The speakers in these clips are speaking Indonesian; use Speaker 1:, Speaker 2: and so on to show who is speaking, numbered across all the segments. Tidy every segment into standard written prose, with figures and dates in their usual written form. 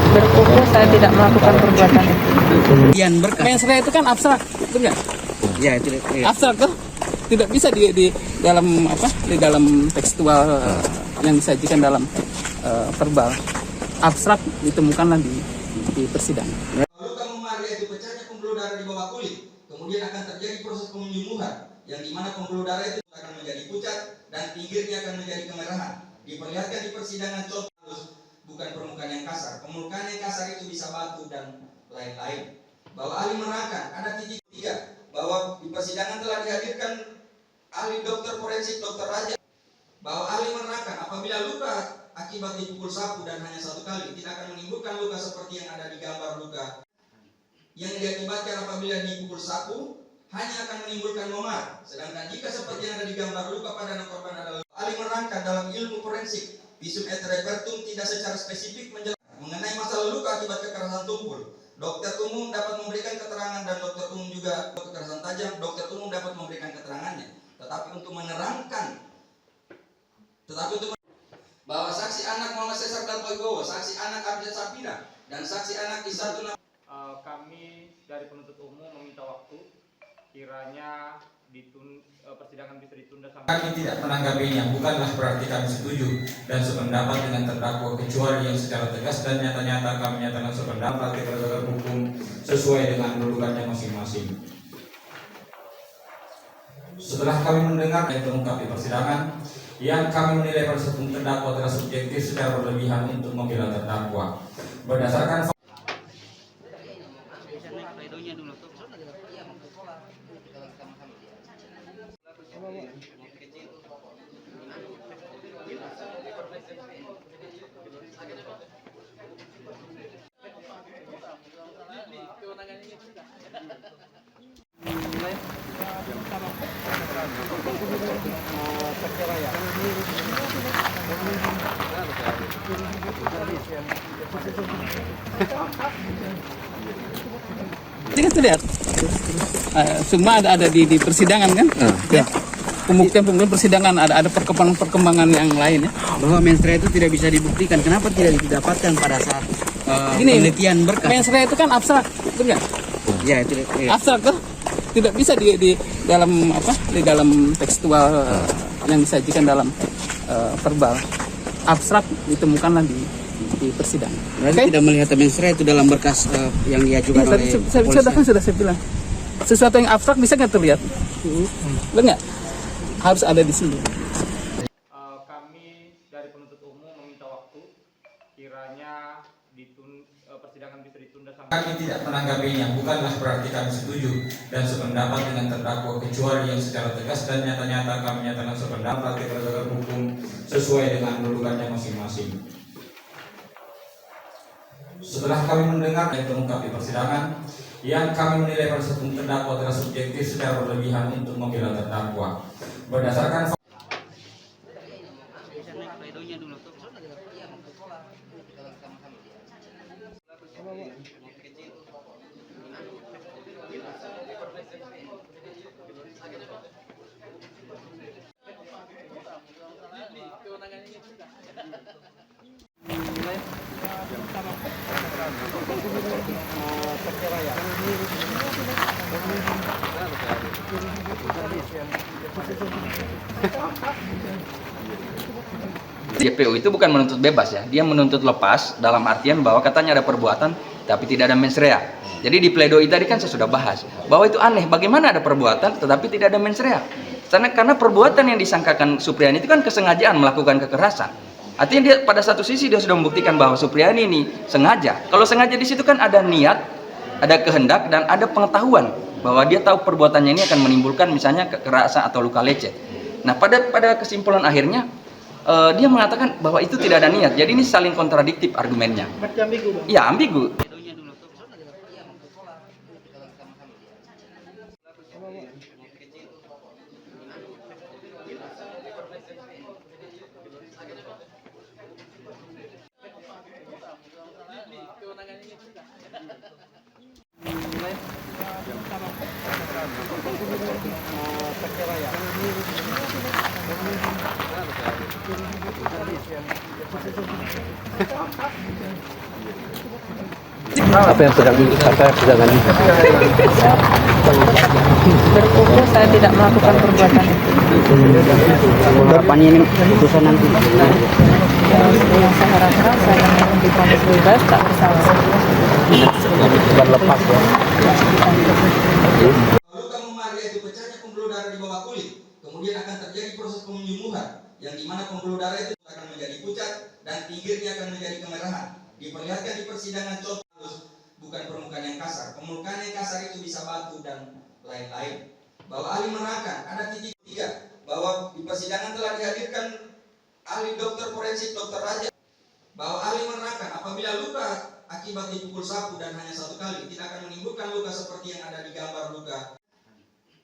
Speaker 1: Berkuku saya tidak melakukan perbuatan itu.
Speaker 2: Kemudian berkas.
Speaker 3: Mensrea itu kan abstrak, betul nggak?
Speaker 2: Ya itu. Ya.
Speaker 3: Abstrak tuh tidak bisa di dalam apa? Di dalam tekstual yang disajikan dalam verbal. Abstrak ditemukanlah di persidangan.
Speaker 4: Luka memar yaitu pecahnya pembuluh darah di bawah kulit, kemudian akan terjadi proses penyembuhan, yang dimana pembuluh darah itu akan menjadi pucat dan pinggirnya akan menjadi kemerahan. Diperlihatkan di persidangan contoh halus, bukan permukaan yang kasar. Permukaan yang kasar itu bisa batu dan lain-lain. Bahwa ahli menerangkan ada titik tiga, bahwa di persidangan telah dihadirkan ahli dokter forensik Dr. Raja, bahwa ahli menerangkan apabila luka akibat dipukul sapu dan hanya satu kali tidak akan menimbulkan luka seperti yang ada di gambar luka yang diakibatkan apabila dipukul sapu hanya akan menimbulkan memar. Sedangkan jika seperti yang ada di gambar luka pada anak korban adalah ahli menerangkan dalam ilmu forensik visum et repertum tidak secara spesifik menjelaskan mengenai masalah luka akibat kekerasan tumpul. Dokter umum dapat memberikan keterangan dan dokter umum juga kekerasan tajam. Dokter umum dapat memberikan keterangannya, tetapi untuk menerangkan, bahwa saksi anak Muhammad Cesar Dalpoigowo, saksi anak Abdul Sapira, dan saksi anak Isatuna.
Speaker 5: Kami dari penuntut umum meminta waktu, kiranya persidangan bisa ditunda sampai.
Speaker 6: Kami tidak menanggapinya, bukanlah berarti kami setuju dan sependapat dengan terdakwa, kecuali yang secara tegas dan nyata-nyata kami nyatakan sependapat berdasarkan hukum sesuai dengan kedudukannya masing-masing. Setelah kami mendengar yang terungkap di persidangan, yang kami menilai pada hukum terdakwa telah subjektif secara berlebihan untuk membela terdakwa berdasarkan
Speaker 3: Ini kan terlihat semua ada di persidangan kan? Ya. Pembuktian persidangan ada perkembangan yang lain ya.
Speaker 2: Bahwa mensrea itu tidak bisa dibuktikan. Kenapa tidak didapatkan pada saat penelitian berkas?
Speaker 3: Mensrea itu kan abstrak, betul nggak?
Speaker 2: Ya itu. Ya.
Speaker 3: Abstrak tuh tidak bisa di dalam apa? Di dalam tekstual yang disajikan dalam verbal. Abstrak ditemukanlah di persidangan.
Speaker 2: Berarti tidak melihat mensrea itu dalam berkas yang diajukan oleh polisi.
Speaker 3: Sudah saya bilang. Sesuatu yang abstrak bisa nggak terlihat? Benar nggak? Harus ada di sini.
Speaker 5: Kami dari penuntut umum meminta waktu, kiranya persidangan bisa ditunda sampai.
Speaker 6: Kami tidak menanggapinya, bukanlah berarti kami setuju dan sependapat dengan terdakwa, kecuali yang secara tegas dan nyata-nyata kami nyatakan sependapat berdasarkan hukum sesuai dengan kedudukannya masing-masing. Setelah kami mendengar yang terungkap di persidangan, yang kami menilai pada hukum terdakwa telah subjektif secara berlebihan untuk membela terdakwa berdasarkan
Speaker 7: JPO itu bukan menuntut bebas ya, dia menuntut lepas dalam artian bahwa katanya ada perbuatan tapi tidak ada mensrea. Jadi di pledoi tadi kan saya sudah bahas bahwa itu aneh, bagaimana ada perbuatan tetapi tidak ada mensrea. Karena perbuatan yang disangkakan Supriyani itu kan kesengajaan melakukan kekerasan. Artinya dia pada satu sisi dia sudah membuktikan bahwa Supriyani ini sengaja. Kalau sengaja di situ kan ada niat, ada kehendak dan ada pengetahuan bahwa dia tahu perbuatannya ini akan menimbulkan misalnya kekerasan atau luka lecet. Nah pada kesimpulan akhirnya dia mengatakan bahwa itu tidak ada niat. Jadi ini saling kontradiktif argumennya.
Speaker 3: Berarti ambigu.
Speaker 7: Iya, ambigu.
Speaker 8: Apa yang sedang persidangan ini?
Speaker 1: Berkuku saya tidak melakukan perbuatan itu.
Speaker 2: Harapannya ini putusan nanti.
Speaker 1: Yang saya harapkan saya akan difonis bebas tak bersalah.
Speaker 8: Lepas ya.
Speaker 4: Luka memar yaitu pecahnya pembuluh darah di bawah kulit, kemudian akan terjadi proses penyembuhan, yang dimana pembuluh darah itu akan menjadi pucat dan pinggirnya akan menjadi kemerahan. Diperlihatkan di persidangan contoh, bukan permukaan yang kasar. Permukaan yang kasar itu bisa batu dan lain-lain. Bahwa ahli menerangkan ada titik tiga, bahwa di persidangan telah dihadirkan ahli dokter forensik Dr. Raja, bahwa ahli menerangkan apabila luka akibat dipukul sapu dan hanya satu kali tidak akan menimbulkan luka seperti yang ada di gambar luka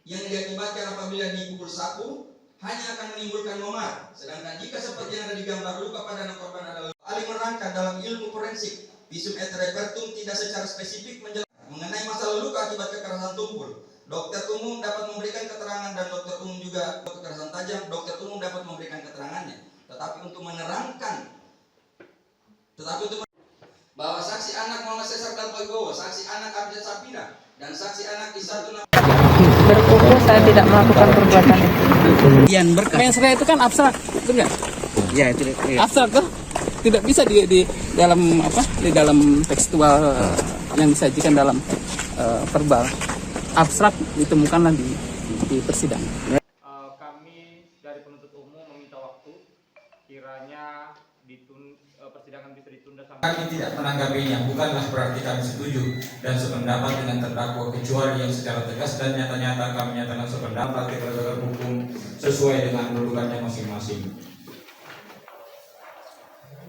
Speaker 4: yang diakibatkan apabila dipukul sapu hanya akan menimbulkan memar. Sedangkan jika seperti yang ada di gambar luka pada anak korban adalah ahli menerangkan dalam ilmu forensik visum et repertum tidak secara spesifik menjelaskan mengenai masalah luka akibat kekerasan tumpul. Dokter umum dapat memberikan keterangan dan dokter umum juga kekerasan tajam, dokter umum dapat memberikan keterangannya. Tetapi untuk menerangkan, bahwa saksi anak Muhammad Cesar Dalpoigowo, saksi anak Abjad Sapina, dan saksi anak Isatuna
Speaker 1: Berkuku saya tidak melakukan perbuatan itu.
Speaker 2: Yang berkas.
Speaker 3: Mens rea itu kan abstrak, betul nggak?
Speaker 2: Ya itu.
Speaker 3: Abstrak tuh tidak bisa di dalam apa? Di dalam tekstual yang disajikan dalam verbal. Abstrak ditemukanlah di persidangan.
Speaker 5: Kami dari penuntut umum meminta waktu, kiranya persidangan bisa ditunda sampai.
Speaker 6: Kami tidak menanggapinya, bukanlah berarti kami setuju dan sependapat dengan terdakwa kecuali yang secara tegas dan nyata-nyata kami nyatakan sependapat praktik penegakan hukum sesuai dengan kedudukannya masing-masing.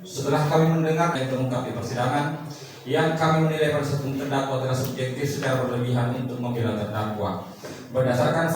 Speaker 6: Setelah kami mendengar yang terungkap di persidangan, yang kami menilai proses hukum terdakwa telah subjektif secara berlebihan untuk membela terdakwa. Berdasarkan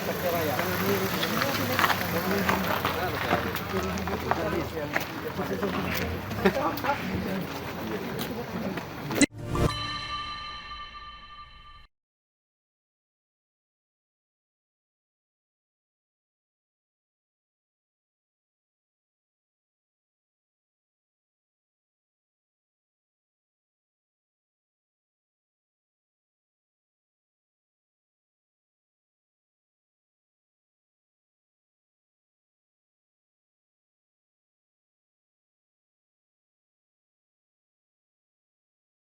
Speaker 8: Perceraian.